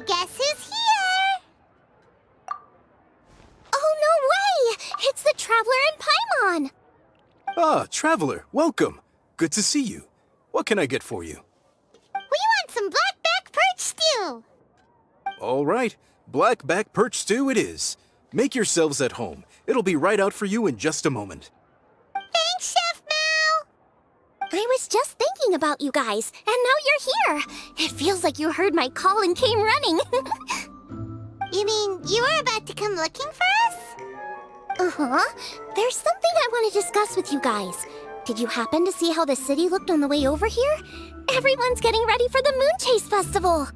Guess who's here? Oh, no way! It's the Traveler and Paimon! Ah, Traveler, welcome. Good to see you. What can I get for you? We want some blackback perch stew! All right, blackback perch stew it is. Make yourselves at home. It'll be right out for you in just a moment. Thanks, Chef Mao! I was just thinking about you guys, and now you're here! It feels like you heard my call and came running. You mean you were about to come looking for us? Uh-huh. There's something I want to discuss with you guys. Did you happen to see how the city looked on the way over here? Everyone's getting ready for the Moon Chase Festival.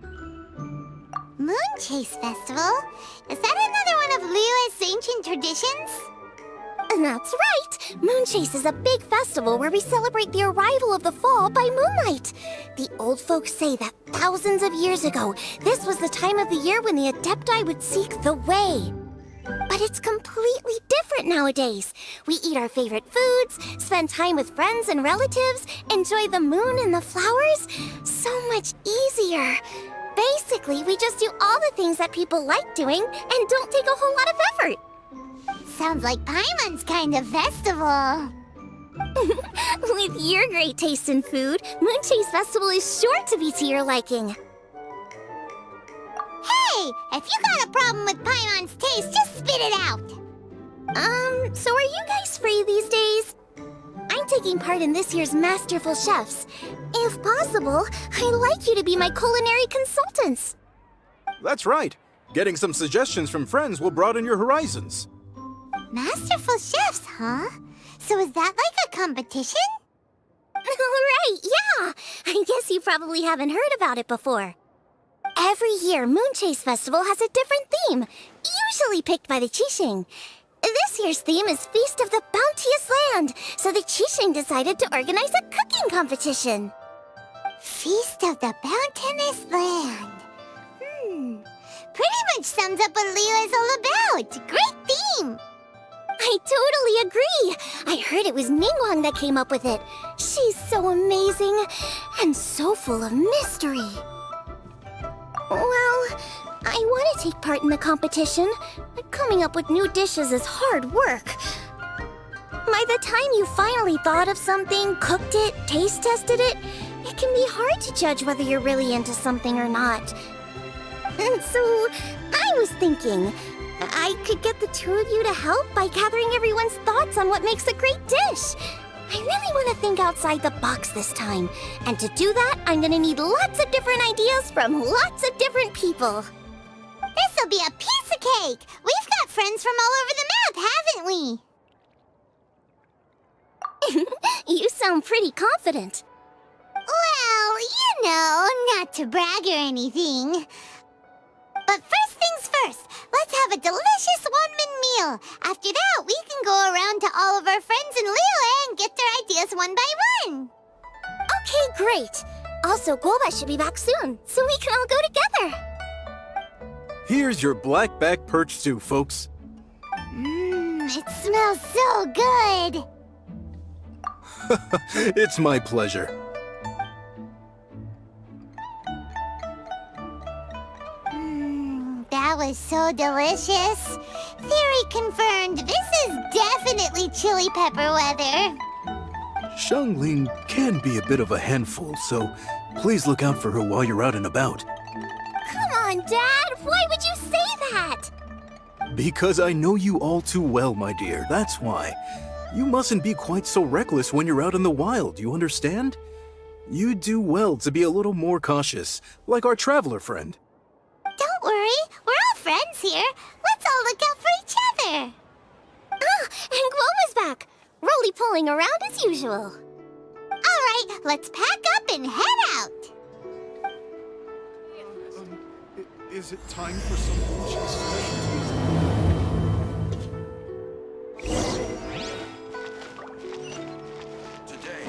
Moon Chase Festival? Is that another one of Liyue's ancient traditions? That's right! Moon Chase is a big festival where we celebrate the arrival of the fall by moonlight. The old folks say that thousands of years ago, this was the time of the year when the Adepti would seek the way. But it's completely different nowadays. We eat our favorite foods, spend time with friends and relatives, enjoy the moon and the flowers. So much easier. Basically, we just do all the things that people like doing and don't take a whole lot of effort. Sounds like Paimon's kind of festival. With your great taste in food, Moon Chase Festival is sure to be to your liking. Hey! If you got a problem with Paimon's taste, just spit it out! So are you guys free these days? I'm taking part in this year's Masterful Chefs. If possible, I'd like you to be my culinary consultants. That's right. Getting some suggestions from friends will broaden your horizons. Masterful Chefs, huh? So is that like a competition? Right, yeah! I guess you probably haven't heard about it before. Every year, Moon Chase Festival has a different theme, usually picked by the Qixing. This year's theme is Feast of the Bounteous Land, so the Qixing decided to organize a cooking competition. Feast of the Bounteous Land. Pretty much sums up what Liyue is all about. Great theme! I totally agree. I heard it was Ningguang that came up with it. She's so amazing and so full of mystery. Well, I want to take part in the competition, but coming up with new dishes is hard work. By the time you finally thought of something, cooked it, taste tested it, it can be hard to judge whether you're really into something or not. And so, I was thinking, I could get the two of you to help by gathering everyone's thoughts on what makes a great dish. I really want to think outside the box this time. And to do that, I'm going to need lots of different ideas from lots of different people. This'll be a piece of cake! We've got friends from all over the map, haven't we? You sound pretty confident. Well, you know, not to brag or anything. But first things first, let's have a delicious one-min meal. After that, we can go around to all of our friends in Liyue and get their ideas one by one. Okay, great. Also, Golba should be back soon, so we can all go together. Here's your blackback perch stew, folks. It smells so good. It's my pleasure. That was so delicious. Theory confirmed. This is definitely chili pepper weather. Shan Lin can be a bit of a handful, so please look out for her while you're out and about. Come on, Dad. Why would you say that? Because I know you all too well, my dear. That's why. You mustn't be quite so reckless when you're out in the wild, you understand? You do well to be a little more cautious, like our traveler friend. Don't worry. We're all friends here. Let's all look out for each other. Ah, and Gloma's back. Roly-poling around as usual. All right, let's pack up and head out. Is it time for some Genshin specialties? Today.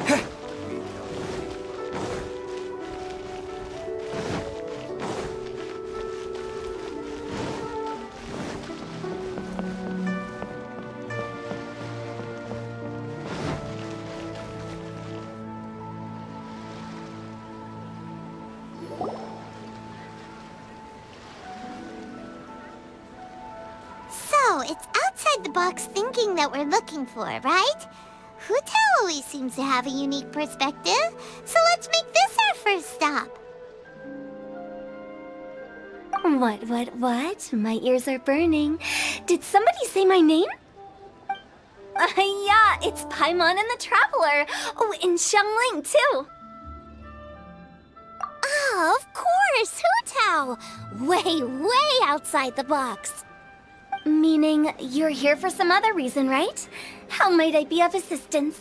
outside the box thinking that we're looking for, right? Hu Tao always seems to have a unique perspective, so let's make this our first stop. What? My ears are burning. Did somebody say my name? Yeah, it's Paimon and the Traveler. Oh, and Syan Lin, too. Oh, of course, Hu Tao! Way outside the box. Meaning you're here for some other reason, right? How might I be of assistance?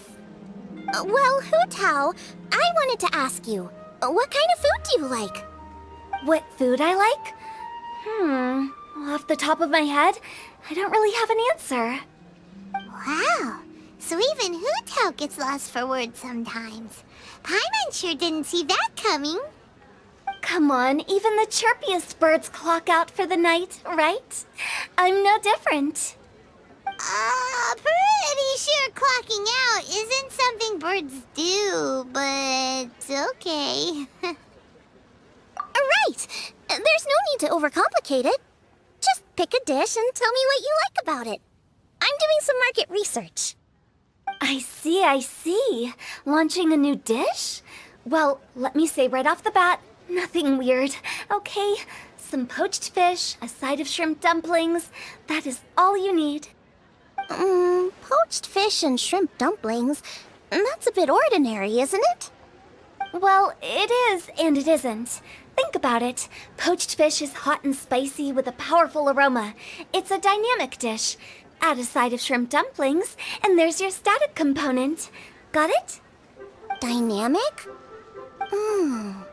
Well, Hu Tao, I wanted to ask you, what kind of food do you like? What food I like? Off the top of my head, I don't really have an answer. Wow, so even Hu Tao gets lost for words sometimes. Paimon sure didn't see that coming. Come on, even the chirpiest birds clock out for the night, right? I'm no different. Pretty sure clocking out isn't something birds do, but okay. Right! There's no need to overcomplicate it. Just pick a dish and tell me what you like about it. I'm doing some market research. I see. Launching a new dish? Well, let me say right off the bat, nothing weird, okay? Some poached fish, a side of shrimp dumplings. That is all you need. Poached fish and shrimp dumplings. That's a bit ordinary, isn't it? Well, it is and it isn't. Think about it. Poached fish is hot and spicy with a powerful aroma. It's a dynamic dish. Add a side of shrimp dumplings, and there's your static component. Got it? Dynamic? Oh,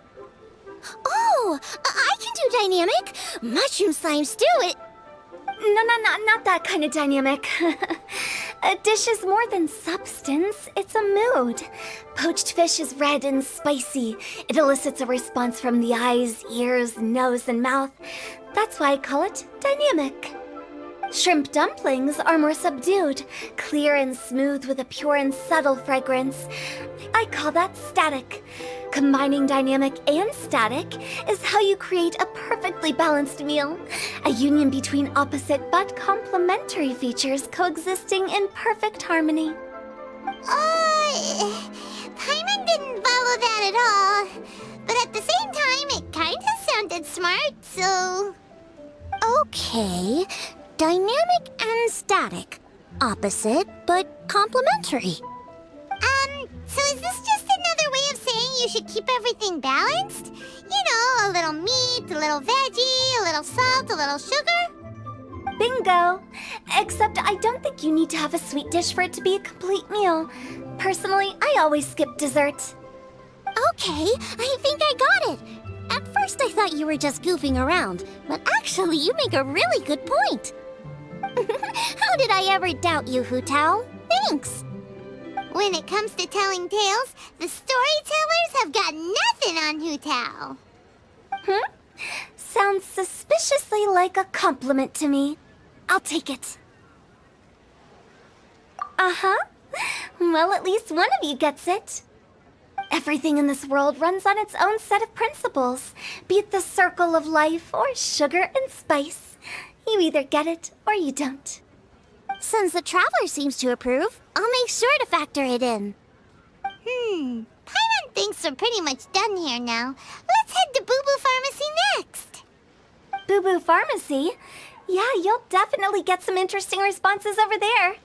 I can do dynamic. Mushroom slime stew, No, not that kind of dynamic. A dish is more than substance, it's a mood. Poached fish is red and spicy. It elicits a response from the eyes, ears, nose, and mouth. That's why I call it dynamic. Shrimp dumplings are more subdued, clear and smooth with a pure and subtle fragrance. I call that static. Combining dynamic and static is how you create a perfectly balanced meal. A union between opposite but complementary features coexisting in perfect harmony. Paimon didn't follow that at all. But at the same time, it kinda sounded smart, so... Okay, dynamic and static. Opposite, but complementary. So is this just another way of saying you should keep everything balanced? You know, a little meat, a little veggie, a little salt, a little sugar? Bingo! Except I don't think you need to have a sweet dish for it to be a complete meal. Personally, I always skip dessert. Okay, I think I got it. At first I thought you were just goofing around, but actually you make a really good point. How did I ever doubt you, Hu Tao? Thanks. When it comes to telling tales, the storytellers have got nothing on Hu Tao. Sounds suspiciously like a compliment to me. I'll take it. Well, at least one of you gets it. Everything in this world runs on its own set of principles, be it the circle of life or sugar and spice. You either get it or you don't. Since the Traveler seems to approve, I'll make sure to factor it in. Paimon thinks we're pretty much done here now. Let's head to Boo Boo Pharmacy next. Boo Boo Pharmacy? Yeah, you'll definitely get some interesting responses over there.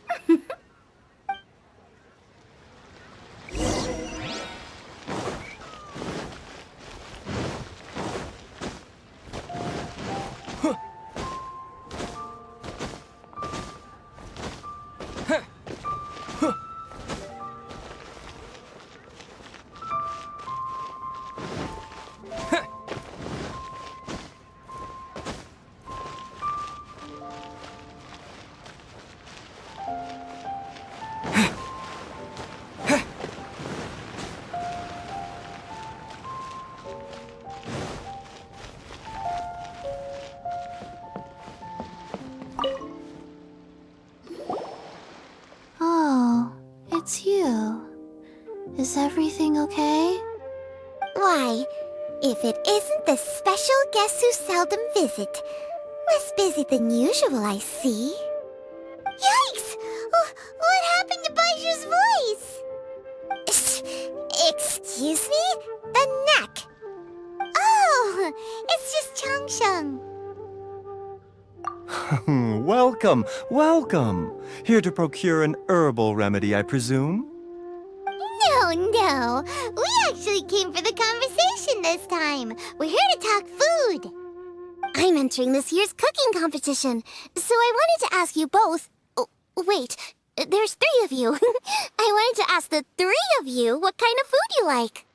It's you. Is everything okay? Why, if it isn't the special guest who seldom visit. Less busy than usual, I see. Yikes! What happened to Baiju's voice? Excuse me? The neck. Oh, it's just Changsheng. Welcome, welcome. Here to procure an herbal remedy, I presume? No. We actually came for the conversation this time. We're here to talk food. I'm entering this year's cooking competition, so I wanted to ask you both... Oh, wait, there's 3 of you. I wanted to ask the 3 of you what kind of food you like.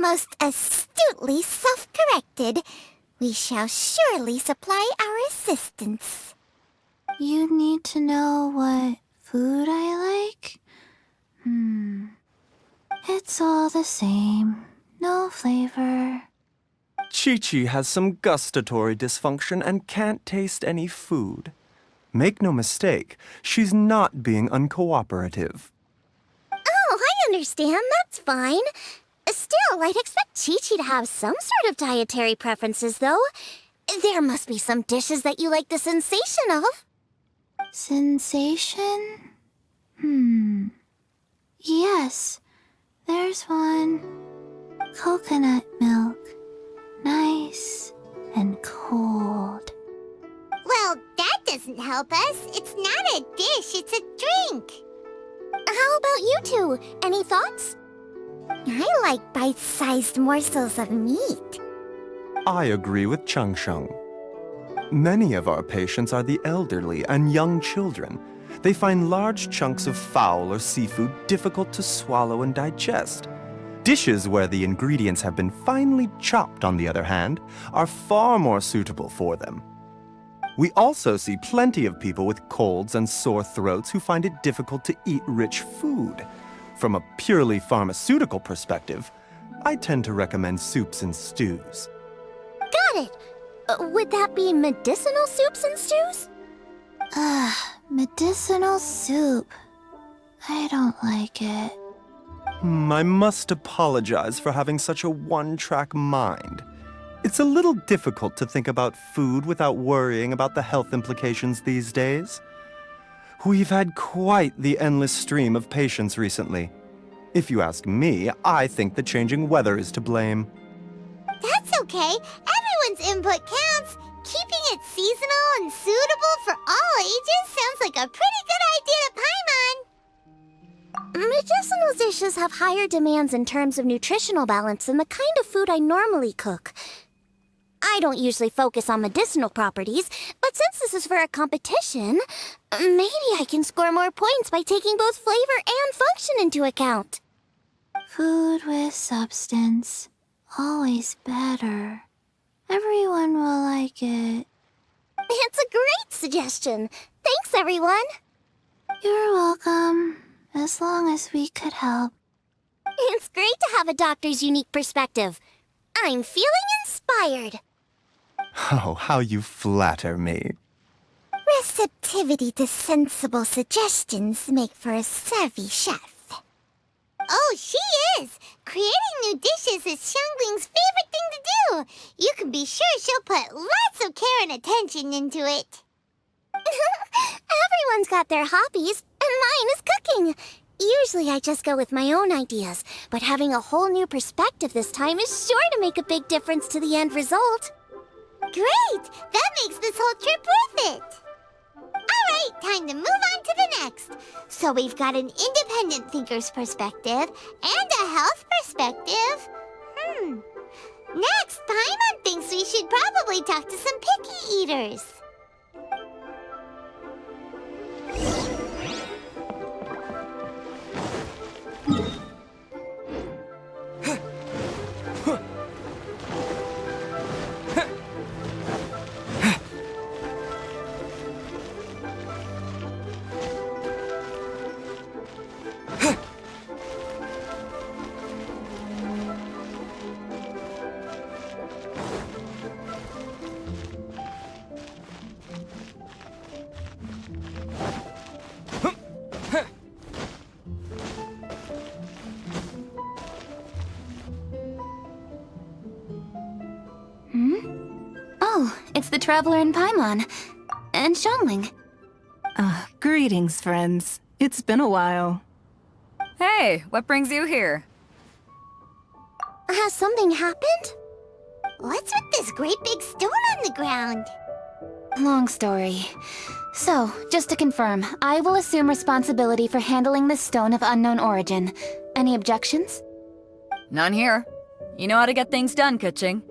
Most astutely self-corrected. We shall surely supply our assistance. You need to know what food I like? It's all the same. No flavor. Chi-Chi has some gustatory dysfunction and can't taste any food. Make no mistake, she's not being uncooperative. Oh, I understand. That's fine. Still, I'd expect Chi-Chi to have some sort of dietary preferences, though. There must be some dishes that you like the sensation of. Sensation? Yes, there's one. Coconut milk. Nice and cold. Well, that doesn't help us. It's not a dish, it's a drink. How about you two? Any thoughts? I like bite-sized morsels of meat. I agree with Changsheng. Many of our patients are the elderly and young children. They find large chunks of fowl or seafood difficult to swallow and digest. Dishes where the ingredients have been finely chopped, on the other hand, are far more suitable for them. We also see plenty of people with colds and sore throats who find it difficult to eat rich food. From a purely pharmaceutical perspective, I tend to recommend soups and stews. Got it. Would that be medicinal soups and stews? Medicinal soup. I don't like it. I must apologize for having such a one-track mind. It's a little difficult to think about food without worrying about the health implications these days. We've had quite the endless stream of patients recently. If you ask me, I think the changing weather is to blame. That's okay. Everyone's input counts. Keeping it seasonal and suitable for all ages sounds like a pretty good idea to Paimon. Medicinal dishes have higher demands in terms of nutritional balance than the kind of food I normally cook. I don't usually focus on medicinal properties, but since this is for a competition, maybe I can score more points by taking both flavor and function into account. Food with substance. Always better. Everyone will like it. It's a great suggestion. Thanks, everyone. You're welcome. As long as we could help. It's great to have a doctor's unique perspective. I'm feeling inspired. Oh, how you flatter me. Receptivity to sensible suggestions make for a savvy chef. Oh, she is! Creating new dishes is Xiangling's favorite thing to do. You can be sure she'll put lots of care and attention into it. Everyone's got their hobbies, and mine is cooking. Usually I just go with my own ideas, but having a whole new perspective this time is sure to make a big difference to the end result. Great! That makes this whole trip worth it! Alright, time to move on to the next. So we've got an independent thinker's perspective and a health perspective. Next, Paimon thinks we should probably talk to some picky eaters. Oh, it's the Traveler in Paimon. And Xiangling. Greetings, friends. It's been a while. Hey, what brings you here? Has something happened? What's with this great big stone on the ground? Long story. So, just to confirm, I will assume responsibility for handling this stone of unknown origin. Any objections? None here. You know how to get things done, Kэ Cin.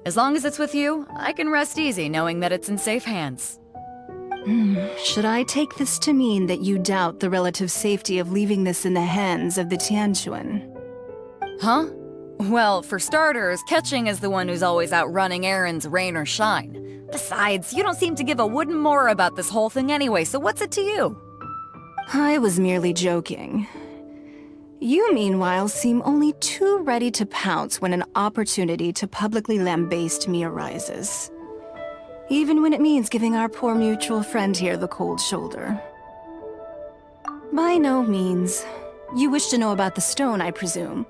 As long as it's with you, I can rest easy knowing that it's in safe hands. Should I take this to mean that you doubt the relative safety of leaving this in the hands of the Tianquan? Huh? Well, for starters, Kэ Cin is the one who's always out running errands, rain or shine. Besides, you don't seem to give a wooden more about this whole thing anyway, so what's it to you? I was merely joking. You, meanwhile, seem only too ready to pounce when an opportunity to publicly lambaste me arises. Even when it means giving our poor mutual friend here the cold shoulder. By no means. You wish to know about the stone, I presume.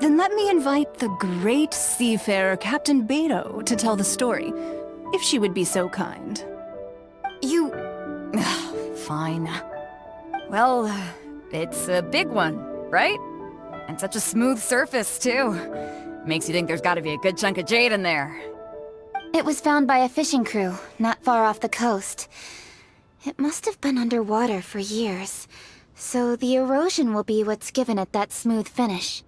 Then let me invite the great seafarer Captain Beto to tell the story, if she would be so kind. You... Fine. Well, it's a big one, right? And such a smooth surface, too. Makes you think there's gotta be a good chunk of jade in there. It was found by a fishing crew, not far off the coast. It must have been underwater for years, so the erosion will be what's given it that smooth finish.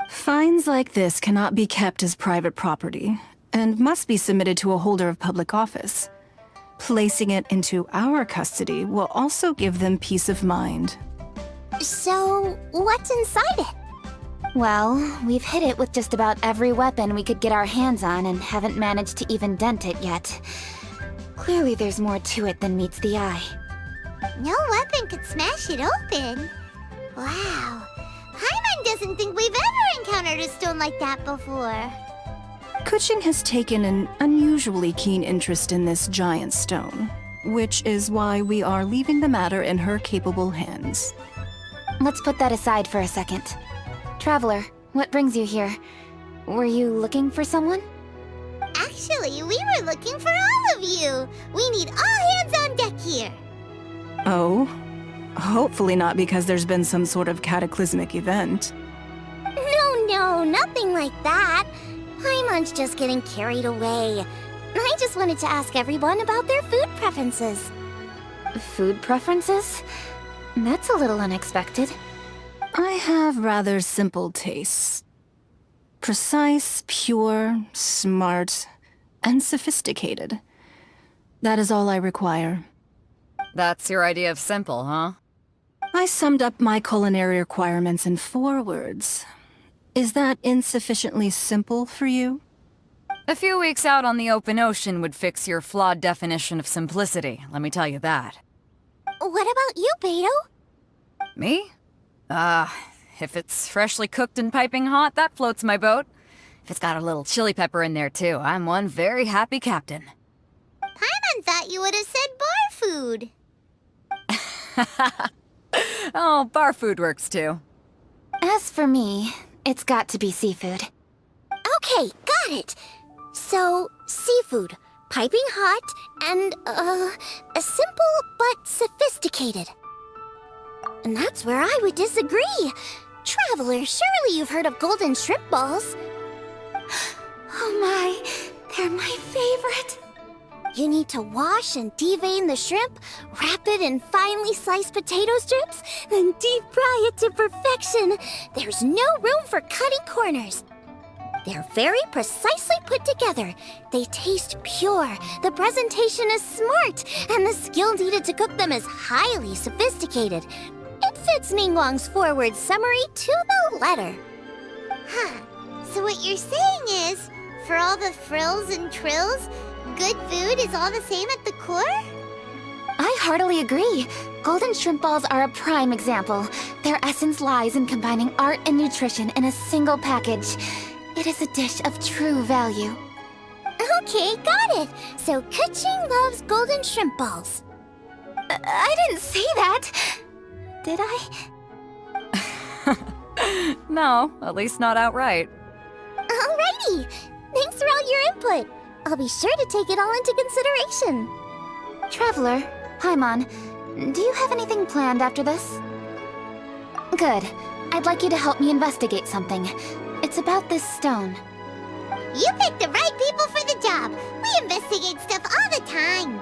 Finds like this cannot be kept as private property, and must be submitted to a holder of public office. Placing it into our custody will also give them peace of mind. So, what's inside it? Well, we've hit it with just about every weapon we could get our hands on and haven't managed to even dent it yet. Clearly there's more to it than meets the eye. No weapon could smash it open. Wow. Paimon doesn't think we've ever encountered a stone like that before. Kэ Cin has taken an unusually keen interest in this giant stone, which is why we are leaving the matter in her capable hands. Let's put that aside for a second. Traveler, what brings you here? Were you looking for someone? Actually, we were looking for all of you. We need all hands on deck here. Oh? Hopefully not because there's been some sort of cataclysmic event. No, nothing like that. Paimon's just getting carried away. I just wanted to ask everyone about their food preferences. Food preferences? That's a little unexpected. I have rather simple tastes. Precise, pure, smart, and sophisticated. That is all I require. That's your idea of simple, huh? I summed up my culinary requirements in 4 words. Is that insufficiently simple for you? A few weeks out on the open ocean would fix your flawed definition of simplicity, let me tell you that. What about you, Beto? Me? If it's freshly cooked and piping hot, that floats my boat. If it's got a little chili pepper in there too, I'm one very happy captain. Paimon thought you would have said bar food. Oh, bar food works too. As for me, it's got to be seafood. Okay, got it. So, seafood, piping hot, and, simple but sophisticated. And that's where I would disagree. Traveler, surely you've heard of golden shrimp balls. Oh my, they're my favorite. You need to wash and devein the shrimp, wrap it in finely sliced potato strips, then deep fry it to perfection. There's no room for cutting corners. They're very precisely put together. They taste pure, the presentation is smart, and the skill needed to cook them is highly sophisticated. It fits Ningguang's forward summary to the letter. Huh. So what you're saying is, for all the frills and trills, good food is all the same at the core? I heartily agree. Golden shrimp balls are a prime example. Their essence lies in combining art and nutrition in a single package. It is a dish of true value. Okay, got it. So Kэ Cin loves golden shrimp balls. I didn't say that. Did I? No, at least not outright. Alrighty. Thanks for all your input. I'll be sure to take it all into consideration. Traveler, Paimon, do you have anything planned after this? Good. I'd like you to help me investigate something. It's about this stone. You picked the right people for the job. We investigate stuff all the time.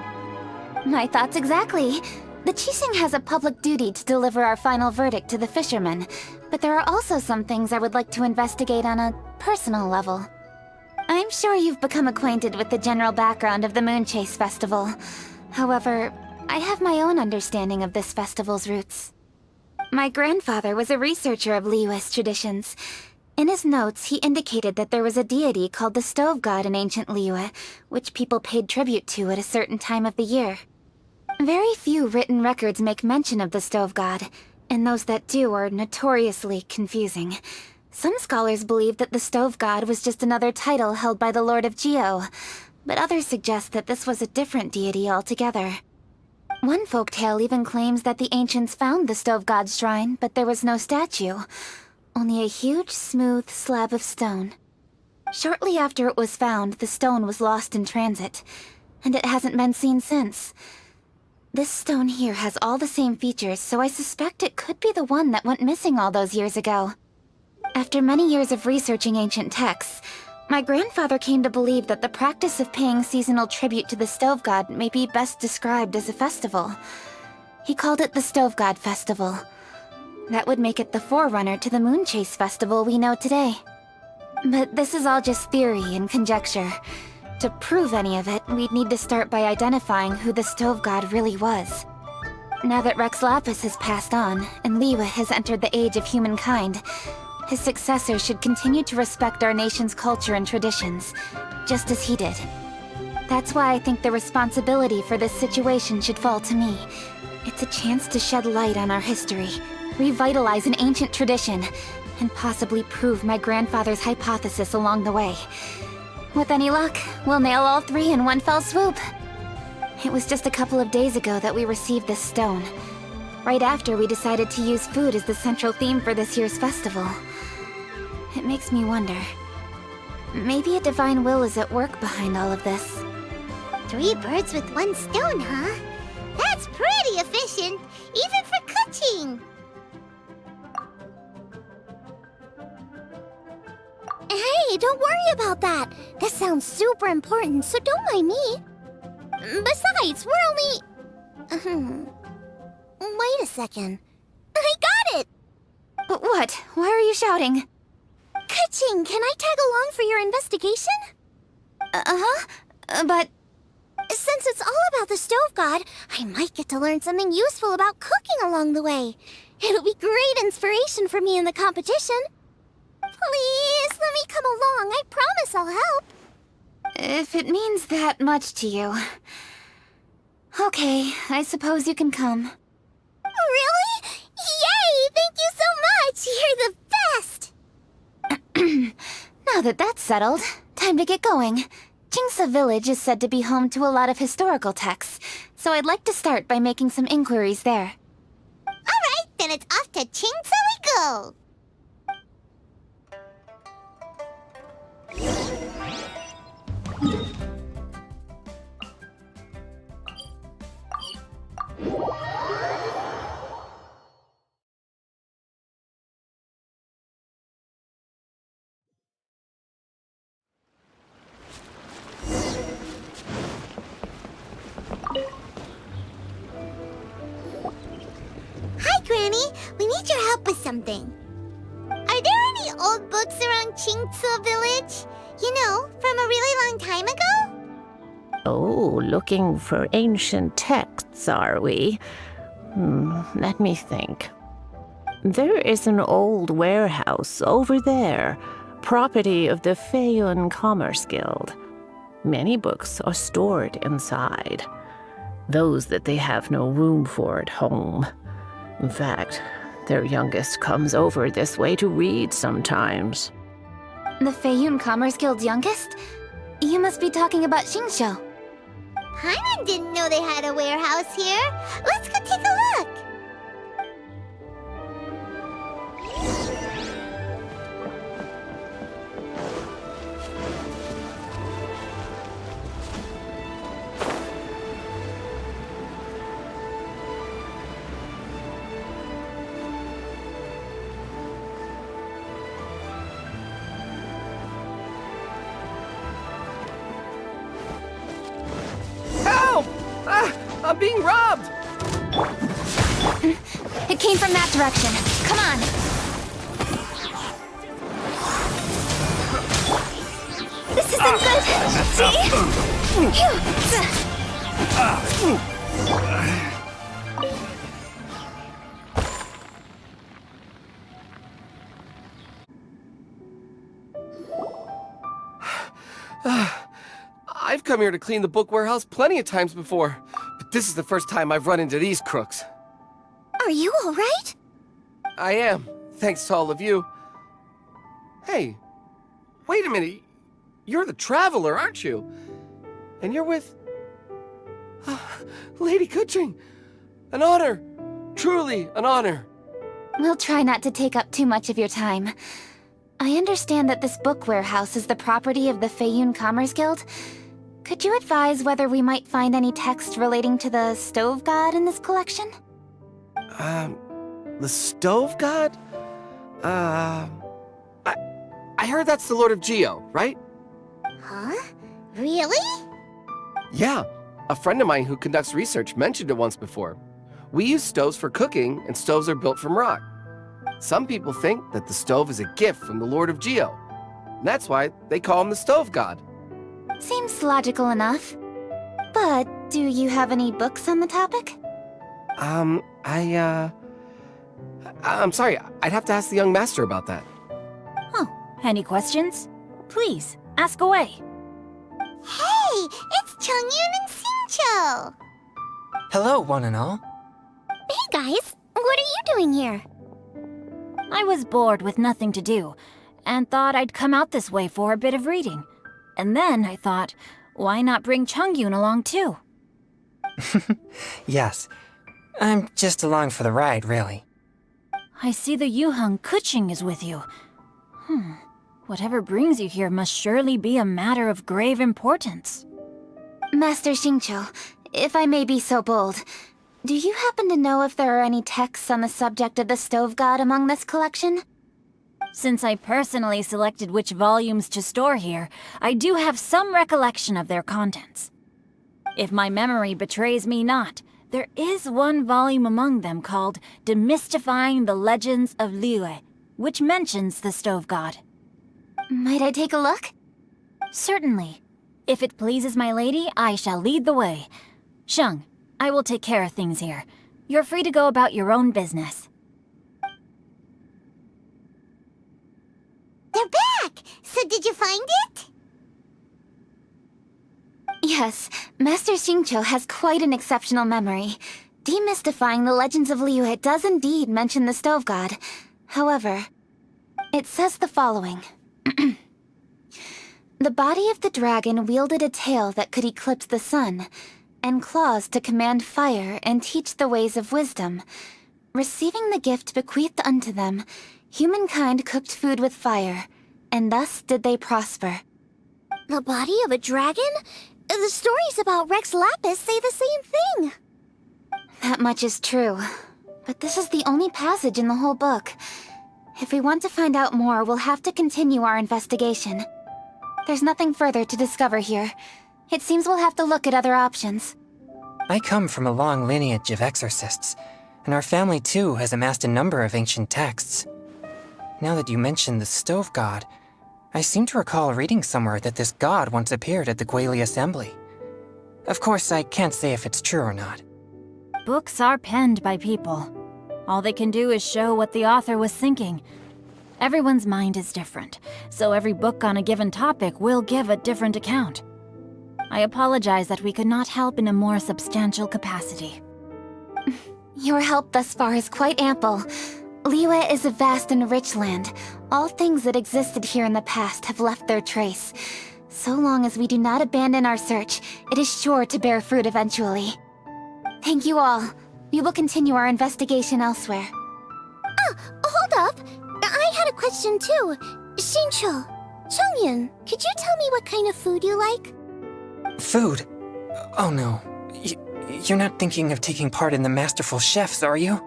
My thoughts exactly. The Qixing has a public duty to deliver our final verdict to the fishermen, but there are also some things I would like to investigate on a personal level. I'm sure you've become acquainted with the general background of the Moon Chase Festival. However, I have my own understanding of this festival's roots. My grandfather was a researcher of Liyue's traditions. In his notes, he indicated that there was a deity called the Stove God in ancient Liyue, which people paid tribute to at a certain time of the year. Very few written records make mention of the Stove God, and those that do are notoriously confusing. Some scholars believe that the Stove God was just another title held by the Lord of Geo, but others suggest that this was a different deity altogether. One folktale even claims that the ancients found the Stove God's shrine, but there was no statue, only a huge, smooth slab of stone. Shortly after it was found, the stone was lost in transit, and it hasn't been seen since. This stone here has all the same features, so I suspect it could be the one that went missing all those years ago. After many years of researching ancient texts, my grandfather came to believe that the practice of paying seasonal tribute to the Stove God may be best described as a festival. He called it the Stove God Festival. That would make it the forerunner to the Moon Chase Festival we know today. But this is all just theory and conjecture. To prove any of it, we'd need to start by identifying who the Stove God really was. Now that Rex Lapis has passed on, and Liyue has entered the age of humankind, his successor should continue to respect our nation's culture and traditions, just as he did. That's why I think the responsibility for this situation should fall to me. It's a chance to shed light on our history, revitalize an ancient tradition, and possibly prove my grandfather's hypothesis along the way. With any luck, we'll nail all three in one fell swoop. It was just a couple of days ago that we received this stone, right after we decided to use food as the central theme for this year's festival. It makes me wonder. Maybe a divine will is at work behind all of this. 3 birds with 1 stone, huh? That's pretty efficient, even for cooking. Hey, don't worry about that. This sounds super important, so don't mind me. Besides, we're only... Wait a second. I got it! What? Why are you shouting? Ka-ching, can I tag along for your investigation? But... Since it's all about the Stove God, I might get to learn something useful about cooking along the way. It'll be great inspiration for me in the competition. Please, let me come along. I promise I'll help. If it means that much to you... Okay, I suppose you can come. Really? Yay! Thank you so much! You're the best! Now that that's settled, time to get going. Jingsa Village is said to be home to a lot of historical texts, so I'd like to start by making some inquiries there. Alright, then it's off to Jingsa we go! Hi, Granny. We need your help with something. Are there any old books around Jingsa Village? You know, from a really long time ago? Oh, looking for ancient texts, are we? Let me think. There is an old warehouse over there, property of the Feiyun Commerce Guild. Many books are stored inside, those that they have no room for at home. In fact, their youngest comes over this way to read sometimes. The Feiyun Commerce Guild's youngest? You must be talking about Xingqiu. Paimon didn't know they had a warehouse here. Let's go take a look. Ah! I'm being robbed! It came from that direction. Come on. This isn't good. I've come here to clean the book warehouse plenty of times before, but this is the first time I've run into these crooks. Are you all right? I am, thanks to all of you. Hey, wait a minute. You're the traveler, aren't you? And you're with... Lady Kuching. An honor. Truly an honor. We'll try not to take up too much of your time. I understand that this book warehouse is the property of the Feiyun Commerce Guild. Could you advise whether we might find any text relating to the stove god in this collection? The stove god? I heard that's the Lord of Geo, right? Huh? Really? Yeah, a friend of mine who conducts research mentioned it once before. We use stoves for cooking, and stoves are built from rock. Some people think that the stove is a gift from the Lord of Geo. And that's why they call him the stove god. Seems logical enough. But do you have any books on the topic? I'm sorry, I'd have to ask the young master about that. Oh, any questions? Please, ask away. Hey, it's Chongyun and Xingqiu. Hello, one and all. Hey guys, what are you doing here? I was bored with nothing to do, and thought I'd come out this way for a bit of reading. And then I thought, why not bring Chongyun along too? Yes, I'm just along for the ride, really. I see the Yuheng Kuching is with you. Whatever brings you here must surely be a matter of grave importance. Master Xingqiu, if I may be so bold, do you happen to know if there are any texts on the subject of the stove god among this collection? Since I personally selected which volumes to store here, I do have some recollection of their contents. If my memory betrays me not, there is one volume among them called Demystifying the Legends of Liyue, which mentions the stove god. Might I take a look? Certainly. If it pleases my lady, I shall lead the way. Sheng, I will take care of things here. You're free to go about your own business. They're back! So did you find it? Yes, Master Xingqiu has quite an exceptional memory. Demystifying the Legends of Liyue does indeed mention the stove god. However, it says the following. The body of the dragon wielded a tail that could eclipse the sun, and claws to command fire and teach the ways of wisdom. Receiving the gift bequeathed unto them, humankind cooked food with fire, and thus did they prosper. The body of a dragon? The stories about Rex Lapis say the same thing. That much is true, but this is the only passage in the whole book. If we want to find out more, we'll have to continue our investigation. There's nothing further to discover here. It seems we'll have to look at other options. I come from a long lineage of exorcists, and our family too has amassed a number of ancient texts. Now that you mention the stove god, I seem to recall reading somewhere that this god once appeared at the Guili Assembly. Of course, I can't say if it's true or not. Books are penned by people. All they can do is show what the author was thinking. Everyone's mind is different, so every book on a given topic will give a different account. I apologize that we could not help in a more substantial capacity. Your help thus far is quite ample. Liyue is a vast and rich land. All things that existed here in the past have left their trace. So long as we do not abandon our search, it is sure to bear fruit eventually. Thank you all. We will continue our investigation elsewhere. Hold up. I had a question too. Xingqiu, Chongyun, could you tell me what kind of food you like? Food? Oh no. You're not thinking of taking part in the Masterful Chefs, are you?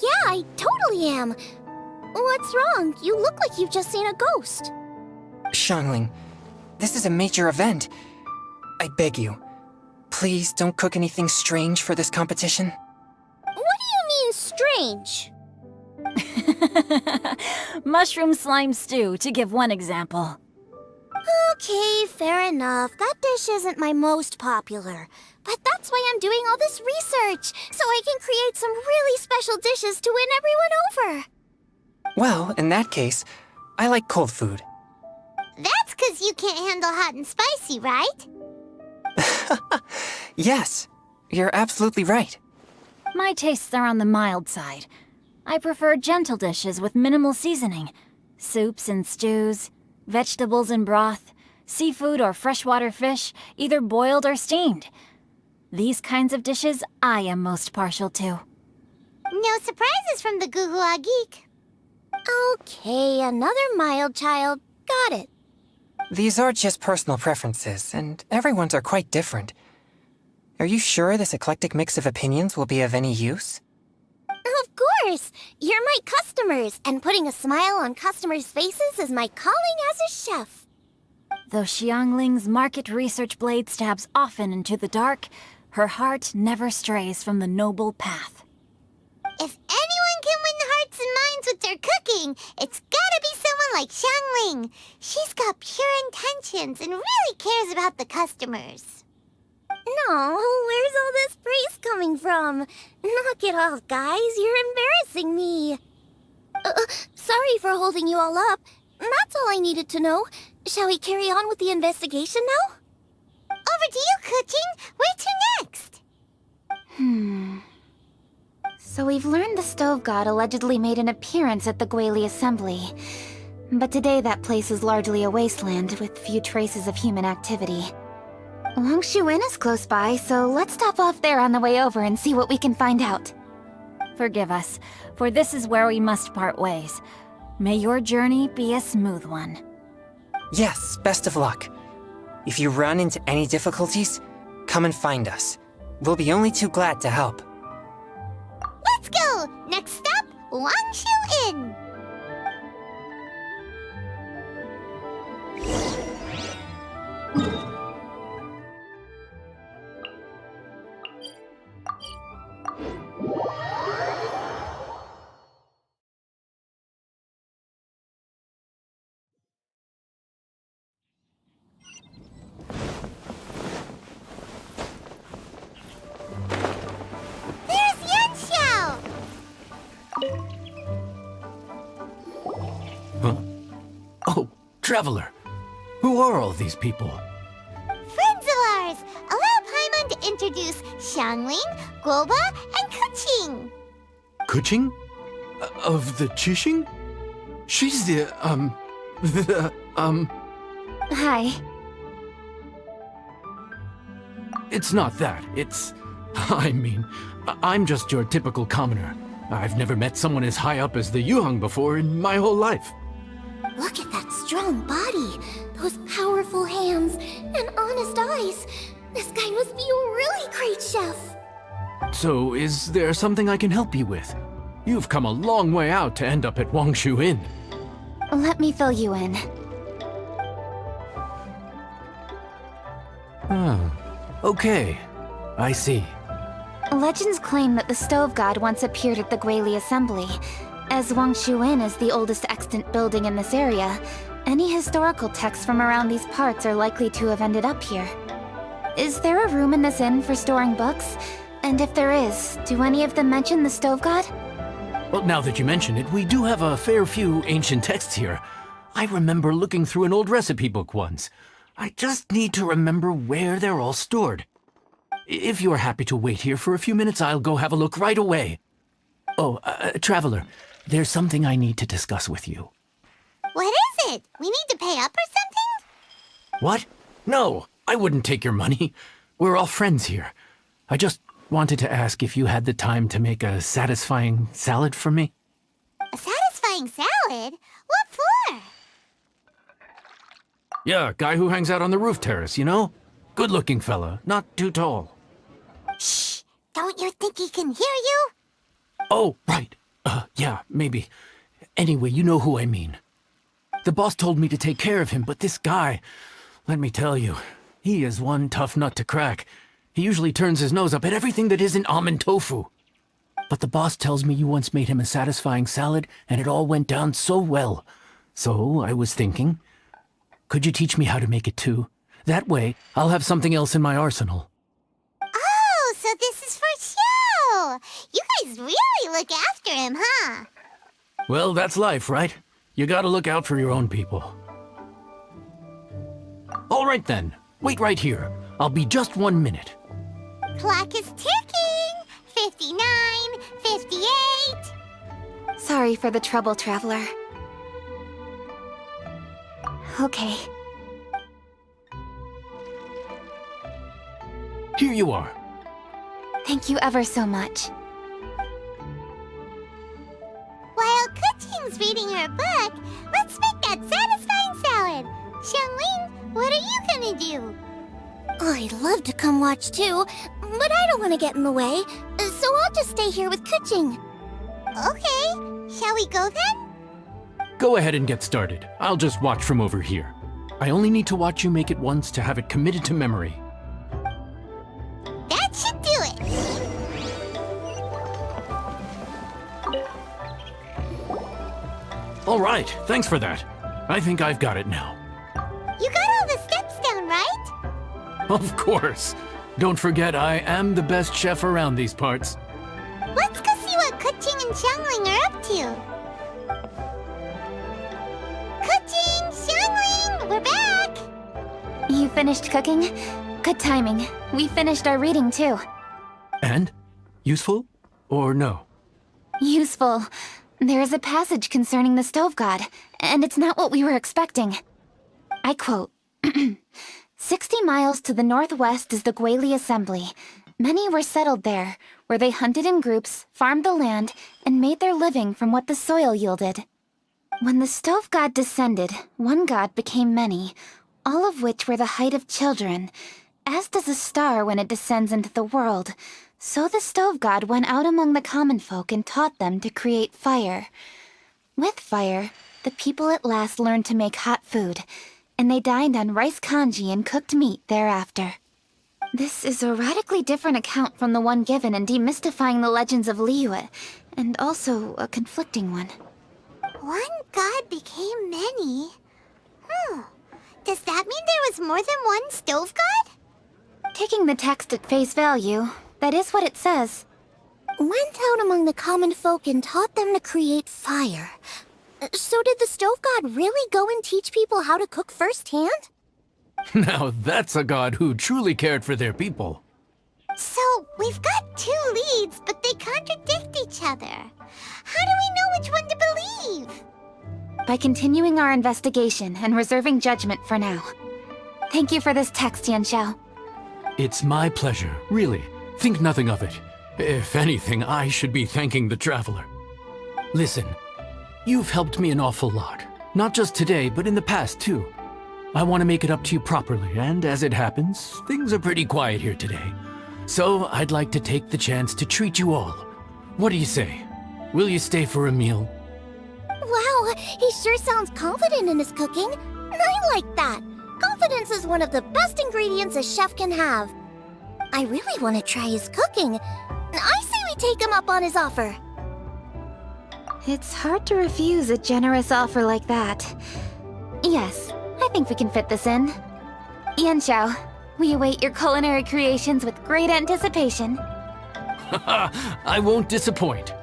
Yeah, I totally am. What's wrong? You look like you've just seen a ghost. Xiangling, this is a major event. I beg you, please don't cook anything strange for this competition? What do you mean, strange? Mushroom slime stew, to give one example. Okay, fair enough. That dish isn't my most popular. But that's why I'm doing all this research, so I can create some really special dishes to win everyone over. Well, in that case, I like cold food. That's 'cause you can't handle hot and spicy, right? Yes, you're absolutely right. My tastes are on the mild side. I prefer gentle dishes with minimal seasoning. Soups and stews, vegetables and broth, seafood or freshwater fish, either boiled or steamed. These kinds of dishes I am most partial to. No surprises from the Goo-Goo Geek. Okay, another mild child. Got it. These are just personal preferences, and everyone's are quite different. Are you sure this eclectic mix of opinions will be of any use? Of course! You're my customers, and putting a smile on customers' faces is my calling as a chef. Though Xiangling's market research blade stabs often into the dark, her heart never strays from the noble path. If anyone can win hearts and minds with their cooking, it's gotta be someone like Xiangling. She's got pure intentions and really cares about the customers. No, where's all this praise coming from? Knock it off, guys. You're embarrassing me. Sorry for holding you all up. That's all I needed to know. Shall we carry on with the investigation now? Over to you, Kuching. Where to next? So we've learned the stove god allegedly made an appearance at the Guili Assembly. But today that place is largely a wasteland with few traces of human activity. Wangshu Inn is close by, so let's stop off there on the way over and see what we can find out. Forgive us, for this is where we must part ways. May your journey be a smooth one. Yes, best of luck. If you run into any difficulties, come and find us. We'll be only too glad to help. Let's go! Next stop, Wangshu Inn! Oh, Traveler. Who are all these people? Friends of ours! Allow Paimon to introduce Xiangling, Guoba, and Kuching. Kuching? Of the Chishing? She's the, Hi. It's not that. I'm just your typical commoner. I've never met someone as high up as the Yuheng before in my whole life. Look at that strong body, those powerful hands, and honest eyes. This guy must be a really great chef. So, is there something I can help you with? You've come a long way out to end up at Wangshu Inn. Let me fill you in. Oh, okay. I see. Legends claim that the stove god once appeared at the Guili Assembly. As Wangshu Inn is the oldest extant building in this area, any historical texts from around these parts are likely to have ended up here. Is there a room in this inn for storing books? And if there is, do any of them mention the stove god? Well, now that you mention it, we do have a fair few ancient texts here. I remember looking through an old recipe book once. I just need to remember where they're all stored. If you're happy to wait here for a few minutes, I'll go have a look right away. Oh, Traveler, there's something I need to discuss with you. What is it? We need to pay up or something? What? No, I wouldn't take your money. We're all friends here. I just wanted to ask if you had the time to make a satisfying salad for me. A satisfying salad? What for? Yeah, guy who hangs out on the roof terrace, you know? Good-looking fella, not too tall. Shh! Don't you think he can hear you? Oh, right. Yeah, maybe. Anyway, you know who I mean. The boss told me to take care of him, but this guy, let me tell you, he is one tough nut to crack. He usually turns his nose up at everything that isn't almond tofu. But the boss tells me you once made him a satisfying salad, and it all went down so well. So I was thinking, could you teach me how to make it too? That way, I'll have something else in my arsenal. Oh, so this is for show! You guys really look after him, huh? Well, that's life, right? You gotta look out for your own people. All right then, wait right here. I'll be just 1 minute. Clock is ticking! 59, 58... Sorry for the trouble, Traveler. Okay. Here you are. Thank you ever so much. While Kuching's reading her book, let's make that satisfying salad. Syan Lin, what are you gonna do? I'd love to come watch too, but I don't want to get in the way, so I'll just stay here with Kuching. Okay, shall we go then? Go ahead and get started. I'll just watch from over here. I only need to watch you make it once to have it committed to memory. That should do it. All right, thanks for that. I think I've got it now. You got all the steps down, right? Of course. Don't forget, I am the best chef around these parts. Let's go see what Kuching and Xiangling are up to. Kuching, Xiangling, we're back! You finished cooking? Good timing. We finished our reading too. And? Useful? Or no? Useful. There is a passage concerning the stove god, and it's not what we were expecting. I quote, 60 miles to the northwest is the Guili Assembly. Many were settled there, where they hunted in groups, farmed the land, and made their living from what the soil yielded. When the stove god descended, one god became many, all of which were the height of children. As does a star when it descends into the world, so the stove god went out among the common folk and taught them to create fire. With fire, the people at last learned to make hot food, and they dined on rice congee and cooked meat thereafter. This is a radically different account from the one given in Demystifying the Legends of Liyue, and also a conflicting one. One god became many? Does that mean there was more than one stove god? Taking the text at face value, that is what it says. Went out among the common folk and taught them to create fire. So did the stove god really go and teach people how to cook firsthand? Now that's a god who truly cared for their people. So, we've got two leads, but they contradict each other. How do we know which one to believe? By continuing our investigation and reserving judgment for now. Thank you for this text, Yanxiao. It's my pleasure, really. Think nothing of it. If anything, I should be thanking the traveler. Listen, you've helped me an awful lot. Not just today, but in the past, too. I want to make it up to you properly, and as it happens, things are pretty quiet here today. So I'd like to take the chance to treat you all. What do you say? Will you stay for a meal? Wow, he sure sounds confident in his cooking. I like that. Confidence is one of the best ingredients a chef can have. I really want to try his cooking. I say we take him up on his offer. It's hard to refuse a generous offer like that. Yes, I think we can fit this in. Yanxiao, we await your culinary creations with great anticipation. I won't disappoint.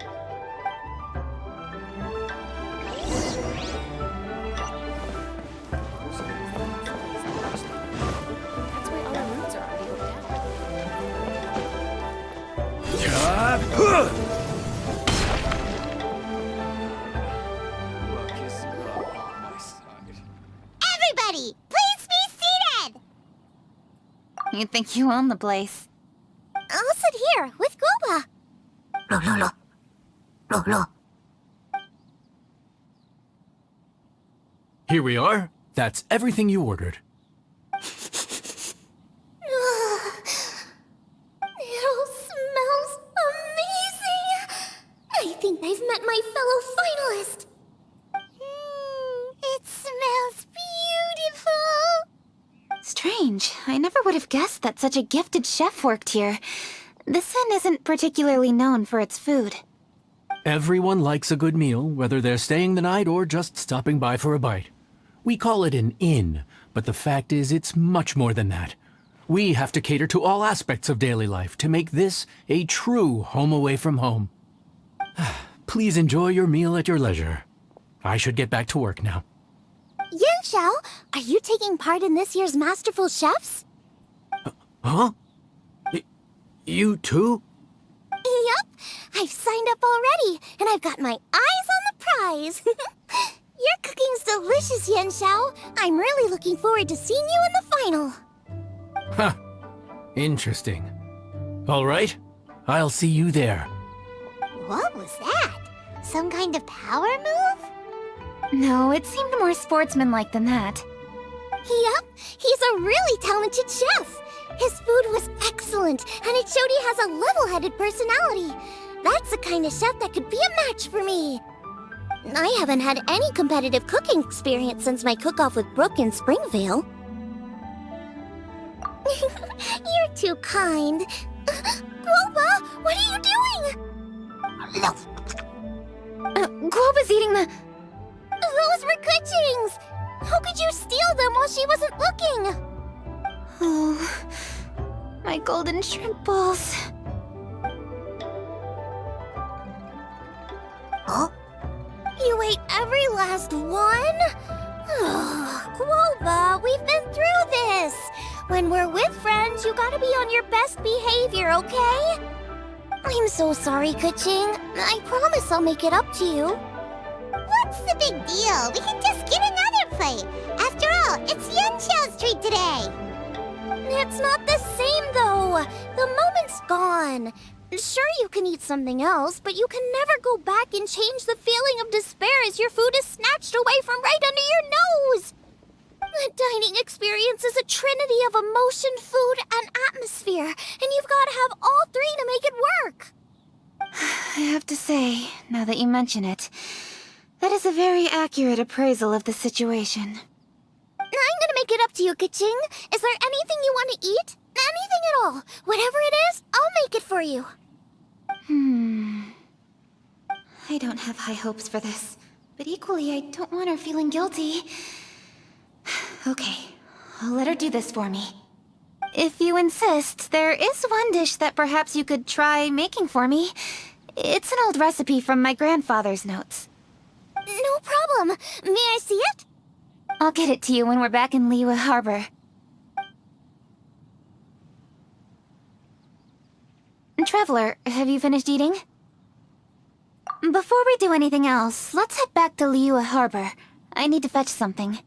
Everybody, please be seated! You think you own the place? I'll sit here with Guoba. Here we are. That's everything you ordered. It all smells amazing! I think I've met my fellow finalist. It smells beautiful. strange. I never would have guessed that such a gifted chef worked here. This inn isn't particularly known for its food. Everyone likes a good meal, whether they're staying the night or just stopping by for a bite. We call it an inn, but the fact is it's much more than that. We have to cater to all aspects of daily life to make this a true home away from home. Please enjoy your meal at your leisure. I should get back to work now. Yanxiao, are you taking part in this year's Masterful Chefs? Huh? You too? Yup, I've signed up already, and I've got my eyes on the prize. Your cooking's delicious, Yanxiao. I'm really looking forward to seeing you in the final. Huh. Interesting. All right, I'll see you there. What was that? Some kind of power move? No, it seemed more sportsmanlike than that. Yup, he's a really talented chef. His food was excellent, and it showed he has a level-headed personality. That's the kind of chef that could be a match for me. I haven't had any competitive cooking experience since my cook-off with Brooke in Springvale. You're too kind. Guoba, what are you doing? Guoba's eating the... Those were Kuching's! How could you steal them while she wasn't looking? Oh, my golden shrimp balls. Huh? You ate every last one? Guoba, we've been through this. When we're with friends, you gotta be on your best behavior, okay? I'm so sorry, Kuching. I promise I'll make it up to you. What's the big deal? We can just get another plate. After all, it's Yanxiao's treat today. It's not the same, though. The moment's gone. Sure, you can eat something else, but you can never go back and change the feeling of despair as your food is snatched away from right under your nose. The dining experience is a trinity of emotion, food, and atmosphere, and you've got to have all three to make it work. I have to say, now that you mention it, that is a very accurate appraisal of the situation. I'm gonna make it up to you, Kaching. Is there anything you want to eat? Anything at all. Whatever it is, I'll make it for you. I don't have high hopes for this, but equally I don't want her feeling guilty. Okay, I'll let her do this for me. If you insist, there is one dish that perhaps you could try making for me. It's an old recipe from my grandfather's notes. No problem. May I see it? I'll get it to you when we're back in Liyue Harbor. Traveler, have you finished eating? Before we do anything else, let's head back to Liyue Harbor. I need to fetch something.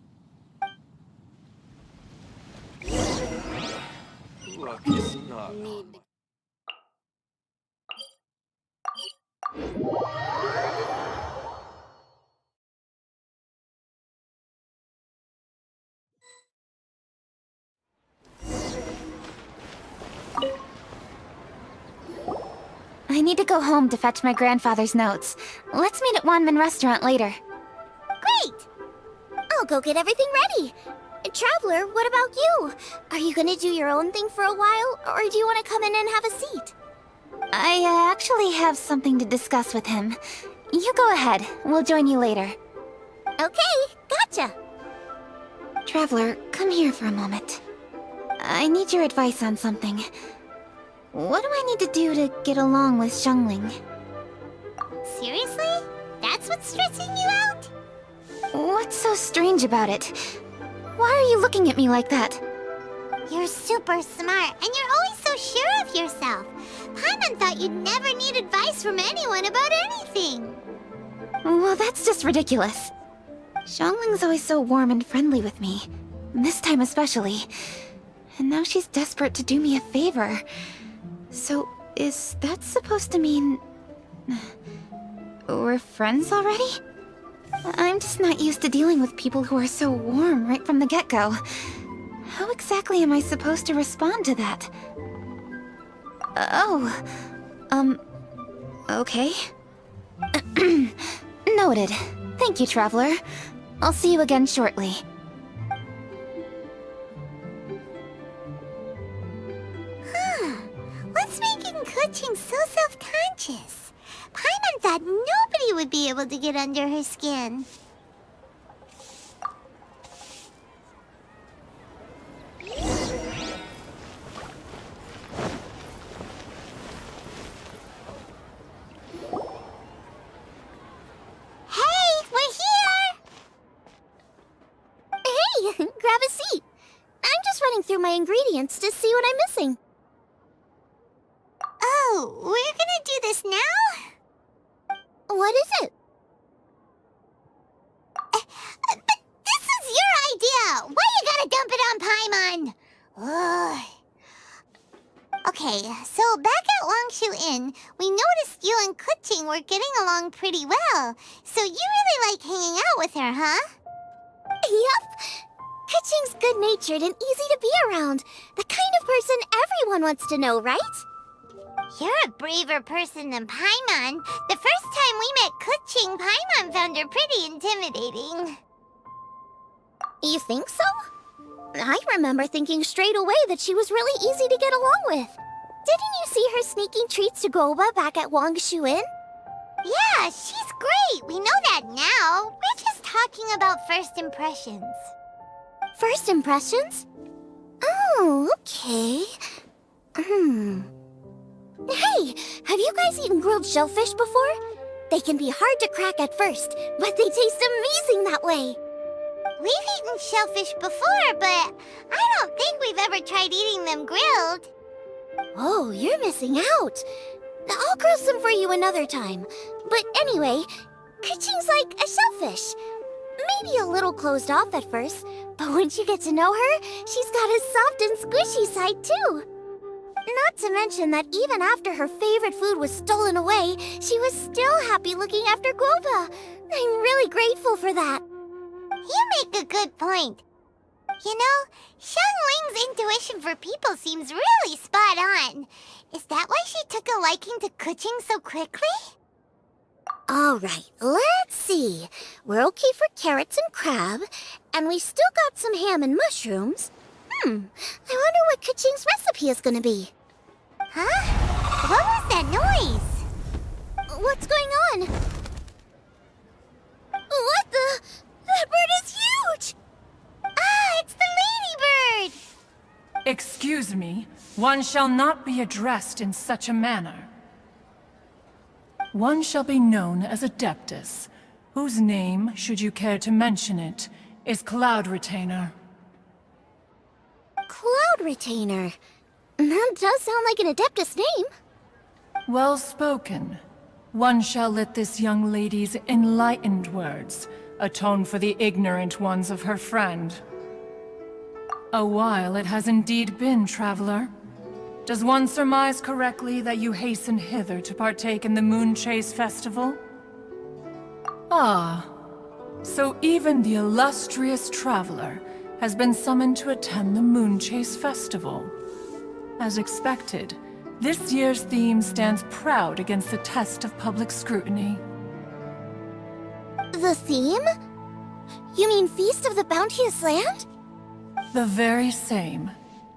I need to go home to fetch my grandfather's notes. Let's meet at Wanmin Restaurant later. Great! I'll go get everything ready. Traveler, what about you? Are you gonna do your own thing for a while, or do you want to come in and have a seat? I actually have something to discuss with him. You go ahead. We'll join you later. Okay, gotcha. Traveler, come here for a moment. I need your advice on something. What do I need to do to get along with Xiangling? Seriously? That's what's stressing you out? What's so strange about it? Why are you looking at me like that? You're super smart, and you're always so sure of yourself. Paimon thought you'd never need advice from anyone about anything. Well, that's just ridiculous. Xiangling's always so warm and friendly with me. This time especially. And now she's desperate to do me a favor. So, is that supposed to mean... we're friends already? I'm just not used to dealing with people who are so warm right from the get-go. How exactly am I supposed to respond to that? Okay. Noted. Thank you, Traveler. I'll see you again shortly. making Kuching so self-conscious? Paimon thought nobody would be able to get under her skin. Grab a seat. I'm just running through my ingredients to see what I'm missing. Oh, we're gonna do this now? What is it? But this is your idea! Why you gotta dump it on Paimon? Ugh. Okay, so back at Longshu Inn, we noticed you and Kuching were getting along pretty well. So you really like hanging out with her, huh? Yep. Kuching's good-natured and easy to be around. The kind of person everyone wants to know, right? You're a braver person than Paimon. The first time we met Kuching, Paimon found her pretty intimidating. You think so? I remember thinking straight away that she was really easy to get along with. Didn't you see her sneaking treats to Goba back at Longshu Inn? Yeah, she's great. We know that now. We're just talking about first impressions. First impressions? Oh, okay. Hey, have you guys eaten grilled shellfish before? They can be hard to crack at first, but they taste amazing that way. We've eaten shellfish before, but I don't think we've ever tried eating them grilled. Oh, you're missing out. I'll grill some for you another time. But anyway, Kuching's like a shellfish. Maybe a little closed off at first, but once you get to know her, she's got a soft and squishy side too. Not to mention that even after her favorite food was stolen away, she was still happy looking after Goba. I'm really grateful for that. You make a good point. You know, Shan Ling's intuition for people seems really spot on. Is that why she took a liking to Kuching so quickly? Alright, let's see. We're okay for carrots and crab, and we still got some ham and mushrooms. I wonder what Kuching's recipe is gonna be. Huh? What was that noise? What's going on? What the? That bird is huge! Ah, it's the ladybird! Excuse me, one shall not be addressed in such a manner. One shall be known as Adeptus, whose name, should you care to mention it, is Cloud Retainer. Cloud Retainer? That does sound like an Adeptus name. Well spoken. One shall let this young lady's enlightened words atone for the ignorant ones of her friend. A while it has indeed been, traveler. Does one surmise correctly that you hasten hither to partake in the Moon Chase Festival? Ah, so even the illustrious traveler has been summoned to attend the Moon Chase Festival. As expected, this year's theme stands proud against the test of public scrutiny. The theme? You mean Feast of the Bounteous Land? The very same.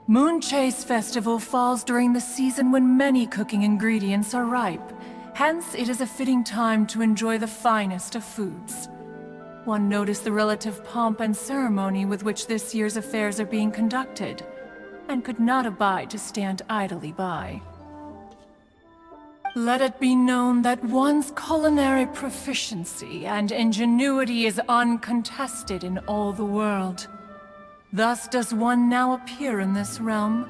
Moon Chase Festival falls during the season when many cooking ingredients are ripe. Hence, it is a fitting time to enjoy the finest of foods. One noticed the relative pomp and ceremony with which this year's affairs are being conducted, and could not abide to stand idly by. Let it be known that one's culinary proficiency and ingenuity is uncontested in all the world. Thus does one now appear in this realm,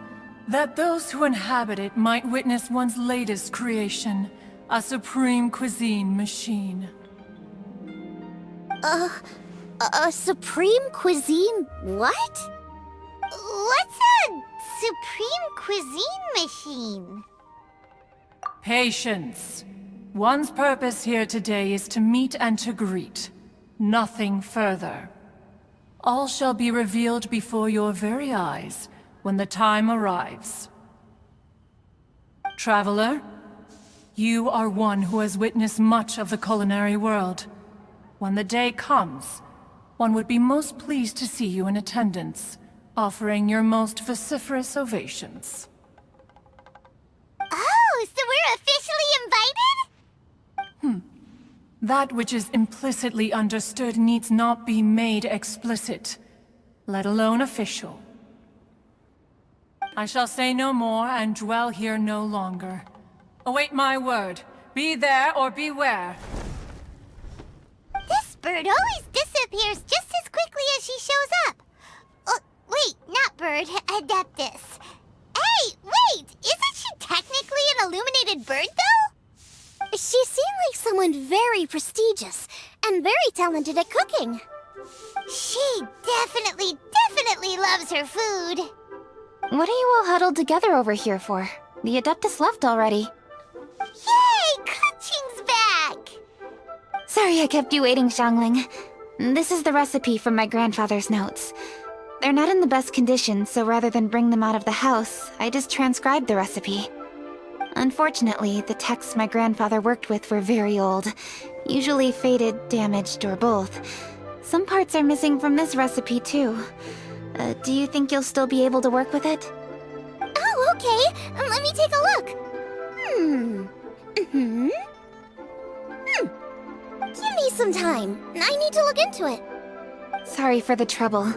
that those who inhabit it might witness one's latest creation, a supreme cuisine machine. A supreme cuisine what? What's a supreme cuisine machine? Patience. One's purpose here today is to meet and to greet. Nothing further. All shall be revealed before your very eyes when the time arrives. Traveler, you are one who has witnessed much of the culinary world. When the day comes, one would be most pleased to see you in attendance, offering your most vociferous ovations. Oh, That which is implicitly understood needs not be made explicit, let alone official. I shall say no more and dwell here no longer. Await my word. Be there or beware. This bird always disappears just as quickly as she shows up. Wait, not bird, Adeptus. Hey, wait! Isn't she technically an illuminated bird, though? She seemed like someone very prestigious and very talented at cooking. She definitely loves her food. What are you all huddled together over here for? The Adeptus left already. Yay! Kaching's back! Sorry I kept you waiting, Xiangling. This is the recipe from my grandfather's notes. They're not in the best condition, so rather than bring them out of the house, I just transcribed the recipe. Unfortunately, the texts my grandfather worked with were very old. Usually faded, damaged, or both. Some parts are missing from this recipe, too. Do you think you'll still be able to work with it? Oh, okay. Let me take a look. Give me some time. I need to look into it. Sorry for the trouble.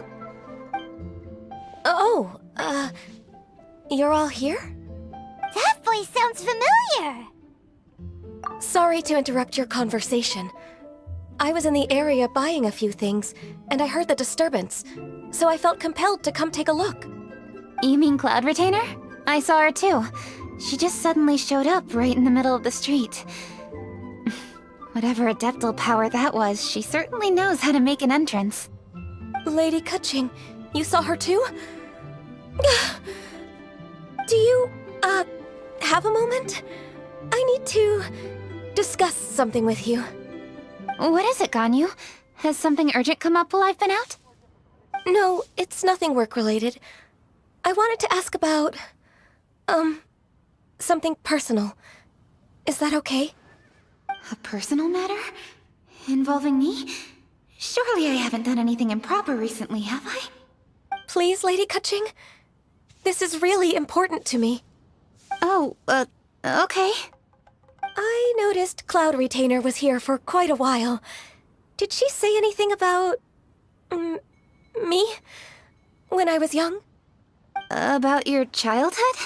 You're all here? That voice sounds familiar. Sorry to interrupt your conversation. I was in the area buying a few things, and I heard the disturbance, so I felt compelled to come take a look. You mean Cloud Retainer? I saw her too. She just suddenly showed up right in the middle of the street. Whatever adeptal power that was, she certainly knows how to make an entrance. Lady Kaching, you saw her too? Do you, have a moment? I need to discuss something with you. What is it, Ganyu? Has something urgent come up while I've been out? No, it's nothing work-related. I wanted to ask about, something personal. Is that okay? A personal matter? Involving me? Surely I haven't done anything improper recently, have I? Please, Lady Kaching. This is really important to me. Oh, okay. I noticed Cloud Retainer was here for quite a while. Did she say anything about... me? When I was young? About your childhood?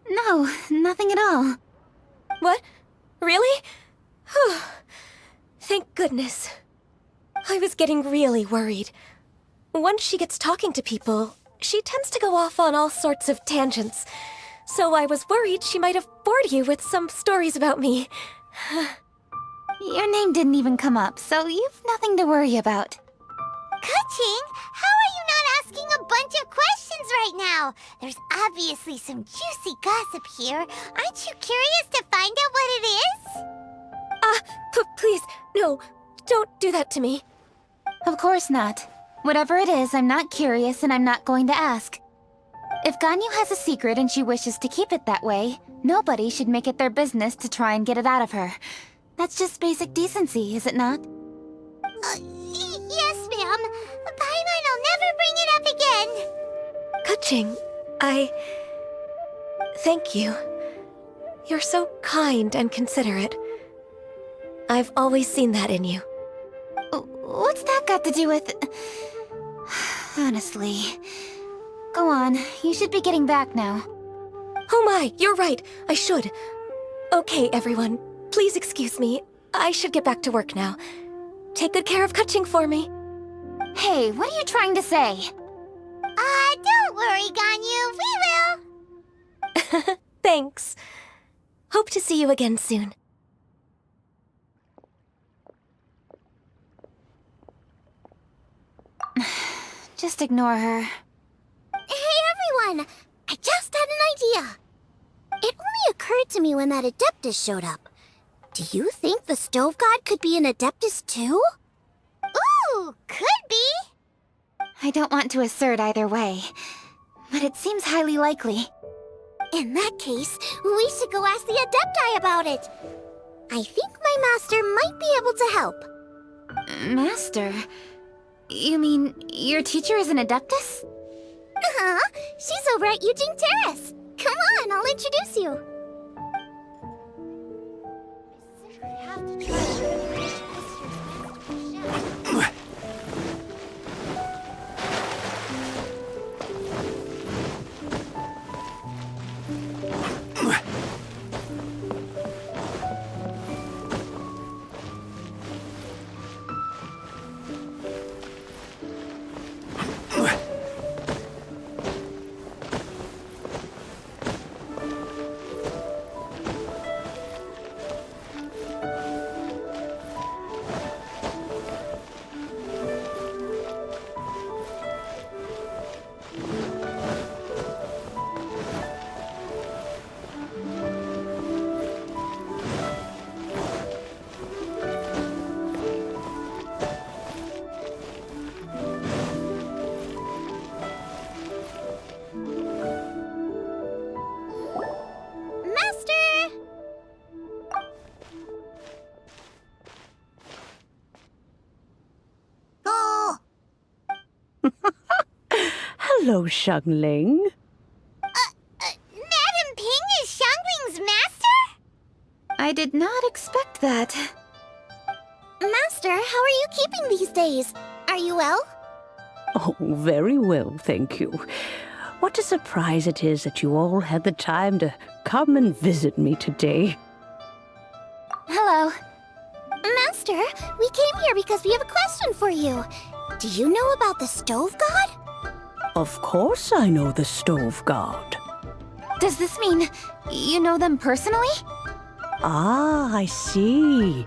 No, nothing at all. What? Really? Thank goodness. I was getting really worried. Once she gets talking to people, she tends to go off on all sorts of tangents. So I was worried she might have bored you with some stories about me. Your name didn't even come up, so you've nothing to worry about. Kaching, how are you not asking a bunch of questions right now? There's obviously some juicy gossip here. Aren't you curious to find out what it is? Please, no, don't do that to me. Of course not. Whatever it is, I'm not curious and I'm not going to ask. If Ganyu has a secret and she wishes to keep it that way, nobody should make it their business to try and get it out of her. That's just basic decency, is it not? Yes, ma'am. Paimon, I'll never bring it up again. Kaching, thank you. You're so kind and considerate. I've always seen that in you. What's that got to do with... Honestly... Go on, you should be getting back now. Oh my, you're right, I should. Okay, everyone, please excuse me. I should get back to work now. Take good care of Kaching for me. Hey, what are you trying to say? Don't worry, Ganyu, we will. Thanks. Hope to see you again soon. Just ignore her. Hey, everyone! I just had an idea. It only occurred to me when that Adeptus showed up. Do you think the Stove God could be an Adeptus too? Ooh, could be! I don't want to assert either way, but it seems highly likely. In that case, we should go ask the Adepti about it. I think my master might be able to help. Master? You mean your teacher is an Adeptus? Uh-huh. She's over at Yujing Terrace. Come on, I'll introduce you. Hello, Shan Ling. Madam Ping is Xiangling's master? I did not expect that. Master, how are you keeping these days? Are you well? Oh, very well, thank you. What a surprise it is that you all had the time to come and visit me today. Hello. Master, we came here because we have a question for you. Do you know about the Stove God? Of course I know the Stove God. Does this mean you know them personally? Ah, I see.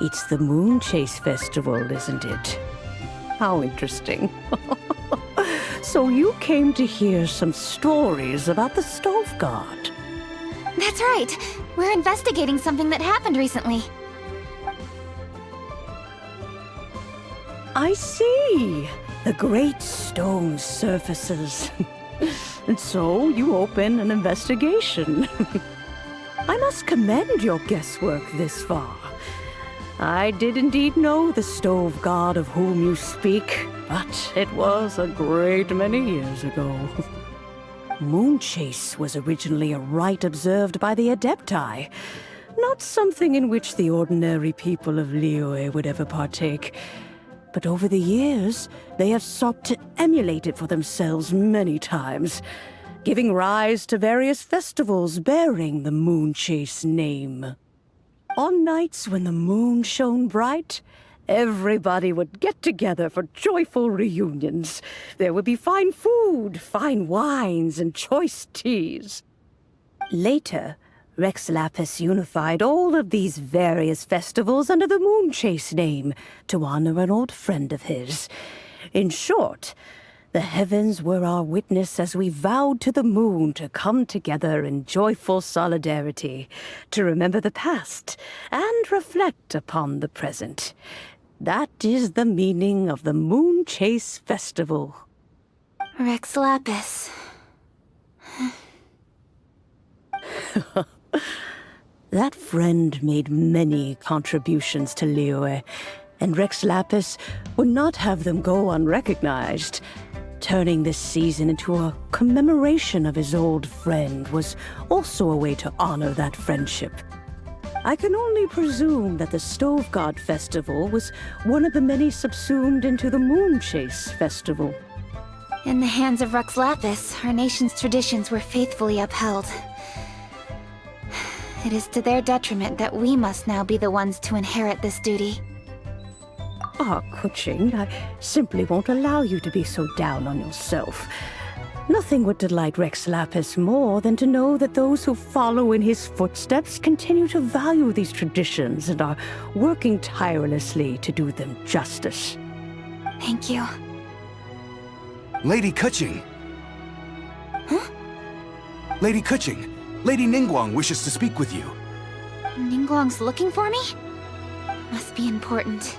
It's the Moon Chase Festival, isn't it? How interesting. So you came to hear some stories about the Stove God. That's right. We're investigating something that happened recently. I see. The great stone surfaces. And so you open an investigation. I must commend your guesswork this far. I did indeed know the Stove God of whom you speak, but it was a great many years ago. Moon Chase was originally a rite observed by the Adepti, not something in which the ordinary people of Liyue would ever partake. But over the years, they have sought to emulate it for themselves many times, giving rise to various festivals bearing the Moon Chase name. On nights when the moon shone bright, everybody would get together for joyful reunions. There would be fine food, fine wines, and choice teas. Later, Rex Lapis unified all of these various festivals under the Moon Chase name to honor an old friend of his. In short, the heavens were our witness as we vowed to the moon to come together in joyful solidarity, to remember the past and reflect upon the present. That is the meaning of the Moon Chase Festival. Rex Lapis. That friend made many contributions to Liyue, and Rex Lapis would not have them go unrecognized. Turning this season into a commemoration of his old friend was also a way to honor that friendship. I can only presume that the Stove God Festival was one of the many subsumed into the Moon Chase Festival. In the hands of Rex Lapis, our nation's traditions were faithfully upheld. It is to their detriment that we must now be the ones to inherit this duty. Ah, Kuching, I simply won't allow you to be so down on yourself. Nothing would delight Rex Lapis more than to know that those who follow in his footsteps continue to value these traditions and are working tirelessly to do them justice. Thank you. Lady Kuching! Huh? Lady Kuching! Lady Ningguang wishes to speak with you. Ningguang's looking for me? Must be important.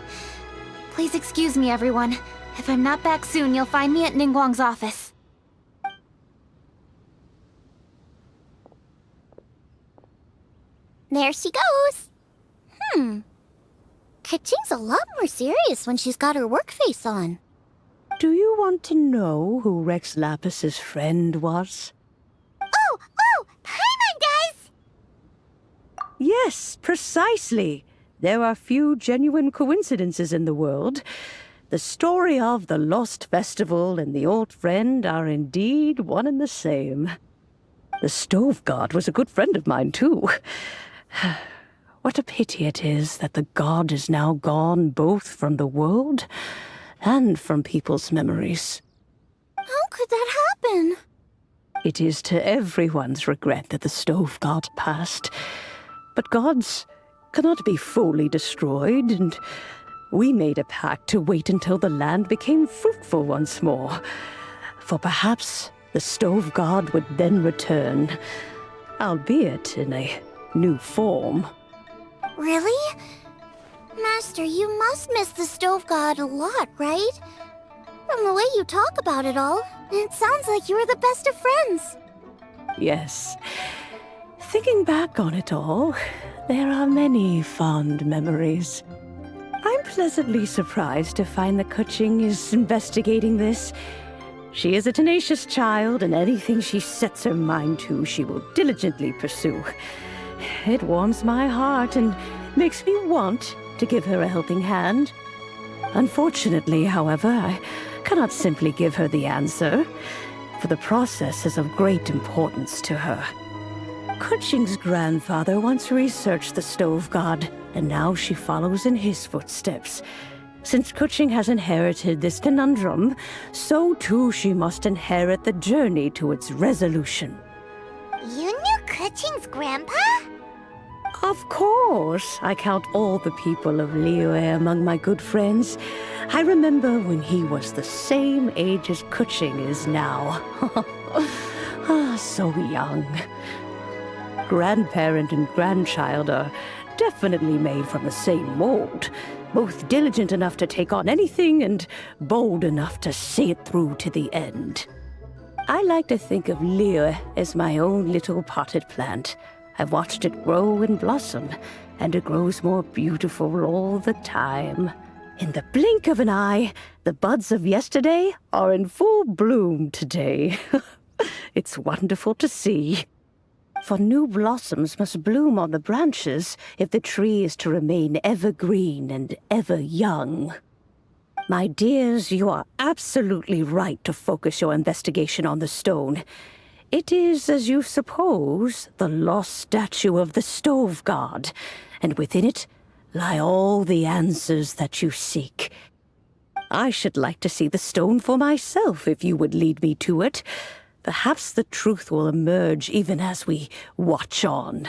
Please excuse me, everyone. If I'm not back soon, you'll find me at Ningguang's office. There she goes. Kaching's a lot more serious when she's got her work face on. Do you want to know who Rex Lapis's friend was? Oh! Paimon does! Yes, precisely. There are few genuine coincidences in the world. The story of the Lost Festival and the old friend are indeed one and the same. The Stove God was a good friend of mine, too. What a pity it is that the god is now gone both from the world and from people's memories. How could that happen? It is to everyone's regret that the Stove God passed. But gods cannot be fully destroyed, and we made a pact to wait until the land became fruitful once more. For perhaps the Stove God would then return, albeit in a new form. Really? Master, you must miss the Stove God a lot, right? From the way you talk about it all, it sounds like you were the best of friends. Yes. Thinking back on it all, there are many fond memories. I'm pleasantly surprised to find that Kuching is investigating this. She is a tenacious child, and anything she sets her mind to, she will diligently pursue. It warms my heart and makes me want to give her a helping hand. Unfortunately, however, I cannot simply give her the answer, for the process is of great importance to her. Kuching's grandfather once researched the stove god, and now she follows in his footsteps. Since Kuching has inherited this conundrum, so too she must inherit the journey to its resolution. You knew Kuching's grandpa? Of course. I count all the people of Liyue among my good friends. I remember when he was the same age as Kuching is now. So young. Grandparent and grandchild are definitely made from the same mold. Both diligent enough to take on anything and bold enough to see it through to the end. I like to think of Liyue as my own little potted plant. I've watched it grow and blossom, and it grows more beautiful all the time. In the blink of an eye, the buds of yesterday are in full bloom today. It's wonderful to see. For new blossoms must bloom on the branches if the tree is to remain evergreen and ever young. My dears, you are absolutely right to focus your investigation on the stone. It is, as you suppose, the lost statue of the stove god, and within it lie all the answers that you seek. I should like to see the stone for myself if you would lead me to it. Perhaps the truth will emerge even as we watch on.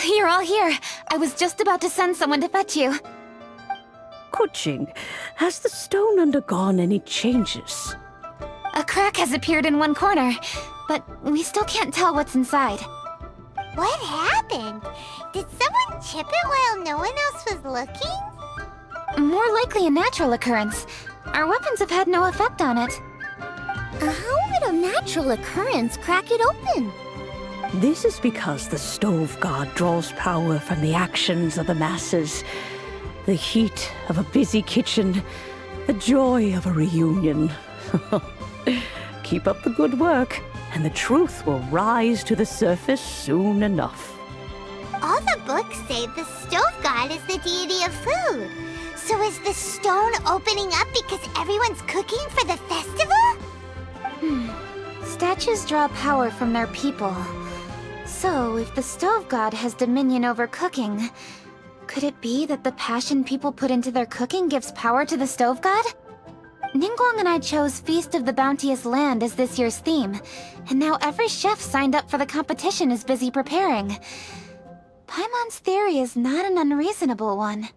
You're all here. I was just about to send someone to fetch you. Kuching, has the stone undergone any changes? A crack has appeared in one corner, but we still can't tell what's inside. What happened? Did someone chip it while no one else was looking? More likely a natural occurrence. Our weapons have had no effect on it. How would a natural occurrence crack it open? This is because the stove god draws power from the actions of the masses. The heat of a busy kitchen, the joy of a reunion. Keep up the good work, and the truth will rise to the surface soon enough. All the books say the stove god is the deity of food. So is the stone opening up because everyone's cooking for the festival? Statues draw power from their people. So, if the stove god has dominion over cooking, could it be that the passion people put into their cooking gives power to the stove god? Ningguang and I chose Feast of the Bounteous Land as this year's theme, and now every chef signed up for the competition is busy preparing. Paimon's theory is not an unreasonable one.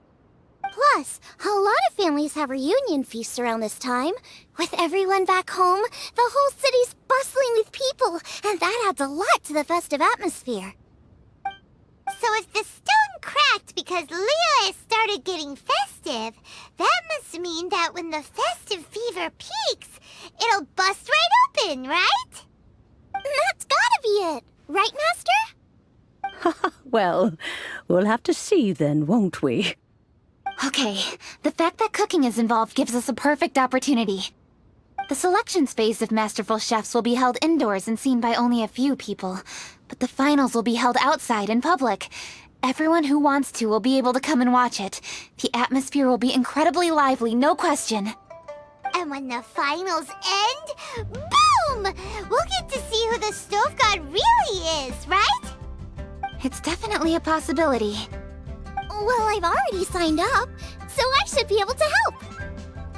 Plus, a lot of families have reunion feasts around this time. With everyone back home, the whole city's bustling with people, and that adds a lot to the festive atmosphere. So if the stone cracked because Leo has started getting festive, that must mean that when the festive fever peaks, it'll bust right open, right? That's gotta be it, right, Master? Well, we'll have to see then, won't we? Okay, the fact that cooking is involved gives us a perfect opportunity. The selections phase of Masterful Chefs will be held indoors and seen by only a few people, but the finals will be held outside in public. Everyone who wants to will be able to come and watch it. The atmosphere will be incredibly lively, no question. And when the finals end, boom! We'll get to see who the stove god really is, right? It's definitely a possibility. Well, I've already signed up, so I should be able to help.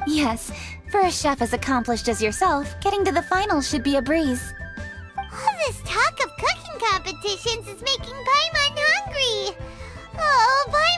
Yes, for a chef as accomplished as yourself, getting to the finals should be a breeze. All this talk of cooking competitions is making Paimon hungry. Oh, Paimon!